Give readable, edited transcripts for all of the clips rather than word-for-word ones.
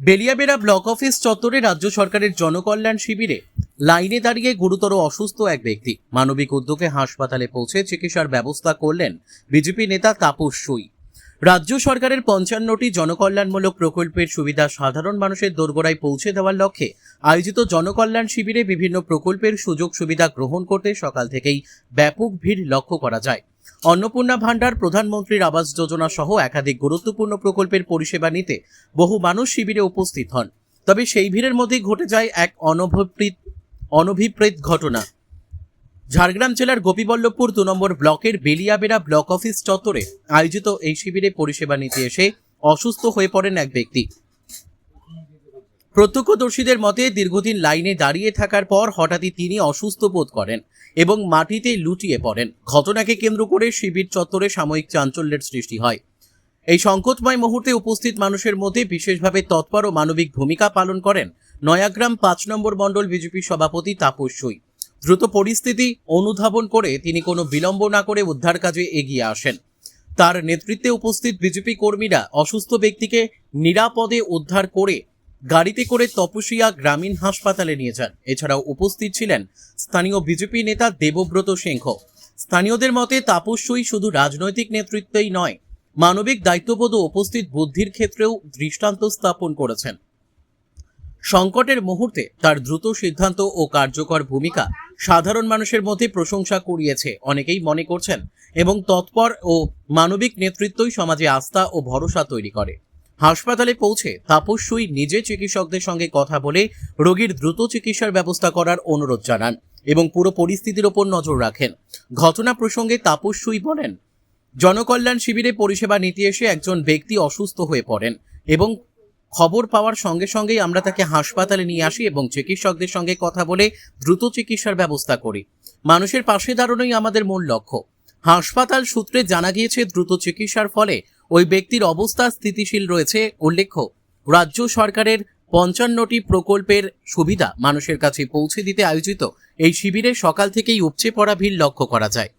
Beliaberah block office চত্বরে রাজ্য সরকারের জনকল্যাণ শিবিরে লাইনে দাঁড়িয়ে গুরুতর অসুস্থ এক ব্যক্তি মানবিক উদ্যোগে হাসপাতালে পৌঁছে চিকিৎসার ব্যবস্থা করলেন বিজেপি নেতা তাপস সুই। রাজ্য সরকারের ৫৫টি জনকল্যাণমূলক প্রকল্পের সুবিধা সাধারণ মানুষের দোরগোড়ায় পৌঁছে দেওয়ার লক্ষ্যে আয়োজিত জনকল্যাণ শিবিরে বিভিন্ন প্রকল্পের সুযোগ সুবিধা গ্রহণ করতে সকাল থেকেই ব্যাপক ভিড় লক্ষ্য করা যায়। অন্নপূর্ণা ভান্ডার, প্রধানমন্ত্রীর আবাস যোজনা সহ একাধিক গুরুত্বপূর্ণ প্রকল্পের পরিষেবা নিতে বহু মানুষ শিবিরে উপস্থিত হন। তবে সেই ভিড়ের মধ্যেই ঘটে যায় এক অনভিপ্রেত ঘটনা। ঝাড়গ্রাম জেলার গোপীবল্লভপুর ২ নম্বর ব্লকের বেলিয়াবেড়া ব্লক অফিস চত্বরে আয়োজিত এই শিবিরে পরিষেবা নিতে এসে অসুস্থ হয়ে পড়েন এক ব্যক্তি। প্রত্যক্ষদর্শীদের মতে দীর্ঘদিন লাইনে দাঁড়িয়ে থাকার পর হঠাৎই তিনি অসুস্থ বোধ করেন এবং মাটিতে লুটিয়ে পড়েন। ঘটনাকে কেন্দ্র করে শিবির চত্বরে সাময়িক চাঞ্চল্যের সৃষ্টি হয়। এই সংকটময় মুহূর্তে উপস্থিত মানুষের মধ্যে বিশেষভাবে তৎপর ও মানবিক ভূমিকা পালন করেন নয়াগ্রাম ৫ নম্বর মণ্ডল বিজেপি সভাপতি তাপস সুই। দ্রুত পরিস্থিতি অনুধাবন করে তিনি কোনো বিলম্ব না করে উদ্ধার কাজে এগিয়ে আসেন। তার নেতৃত্বে উপস্থিত বিজেপি কর্মীরা অসুস্থ ব্যক্তিকে নিরাপদে উদ্ধার করে গাড়িতে করে তপসিয়া গ্রামীণ হাসপাতালে নিয়ে যান। এছাড়াও উপস্থিত ছিলেন স্থানীয় বিজেপি নেতা দেবব্রত সিংহ। স্থানীয়দের মতে তাপস সুই শুধু রাজনৈতিক নেতৃত্বই নয়, মানবিক দায়িত্ববোধ ও উপস্থিত বুদ্ধির ক্ষেত্রেও দৃষ্টান্ত স্থাপন করেছেন। সংকটের মুহূর্তে তার দ্রুত সিদ্ধান্ত ও কার্যকর ভূমিকা সাধারণ মানুষের মধ্যে প্রশংসা কুড়িয়েছে। অনেকেই মনে করছেন এবং তৎপর ও মানবিক নেতৃত্বই সমাজে আস্থা ও ভরসা তৈরি করে। হাসপাতালে পৌঁছে তাপস সুই নিজে চিকিৎসকদের সঙ্গে কথা বলে রোগীর দ্রুত চিকিৎসার ব্যবস্থা করার অনুরোধ জানান এবং পুরো পরিস্থিতির ওপর নজর রাখেন। ঘটনা প্রসঙ্গে তাপস সুই বলেন, জনকল্যাণ শিবিরে পরিষেবা নিতে এসে একজন ব্যক্তি অসুস্থ হয়ে পড়েন এবং খবর পাওয়ার সঙ্গে সঙ্গেই আমরা তাকে হাসপাতালে নিয়ে আসি এবং চিকিৎসকদের সঙ্গে কথা বলে দ্রুত চিকিৎসার ব্যবস্থা করি। মানুষের পাশে দাঁড়ানোই আমাদের মূল লক্ষ্য। হাসপাতাল সূত্রে জানা গিয়েছে দ্রুত চিকিৎসার ফলে ওই ব্যক্তির অবস্থা স্থিতিশীল রয়েছে। উল্লেখ্য, রাজ্য সরকারের ৫৫টি প্রকল্পের সুবিধা মানুষের কাছে পৌঁছে দিতে আয়োজিত এই শিবিরে সকাল থেকেই উপচে পড়া ভিড় লক্ষ্য করা যায়।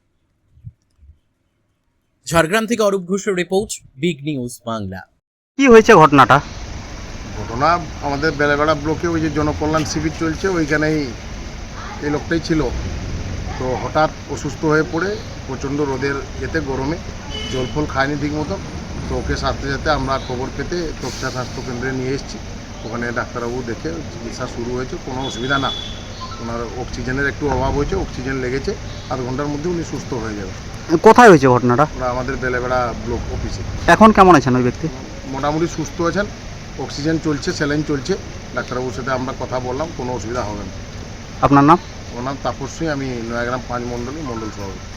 ঝাড়গ্রাম থেকে অরূপ ঘোষের রিপোর্ট, বিগ নিউজ বাংলা। কি হয়েছে ঘটনাটা? ঘটনা আমাদের বেলেবেড়া ব্লকে ওই যে জনকল্যাণ শিবির চলছে, ওইখানেই এই লোকটাই ছিল। তো হঠাৎ অসুস্থ হয়ে পড়ে প্রচণ্ড রোদের যেতে গরমে জল ফল খায়নি ঠিক মতো। তো ওকে সাথে সাথে আমরা খবর পেতে তপসিয়া স্বাস্থ্যকেন্দ্রে নিয়ে এসেছি। ওখানে ডাক্তারবাবু দেখে চিকিৎসা শুরু হয়েছে, কোনো অসুবিধা না। ওনার অক্সিজেনের একটু অভাব হয়েছে, অক্সিজেন লেগেছে, আধ ঘন্টার মধ্যে উনি সুস্থ হয়ে যাবে। কোথায় হয়েছে ঘটনাটা? ওরা আমাদের বেলেবেড়া ব্লক অফিসে। এখন কেমন আছেন ওই ব্যক্তি? মোটামুটি সুস্থ আছেন, অক্সিজেন চলছে, স্যালাইন চলছে। ডাক্তারবাবুর সাথে আমরা কথা বললাম, কোনো অসুবিধা হবে না। আপনার নাম? ওর নাম তাপস সুই, আমি নয়াগ্রাম ৫ মণ্ডল সভাপতি।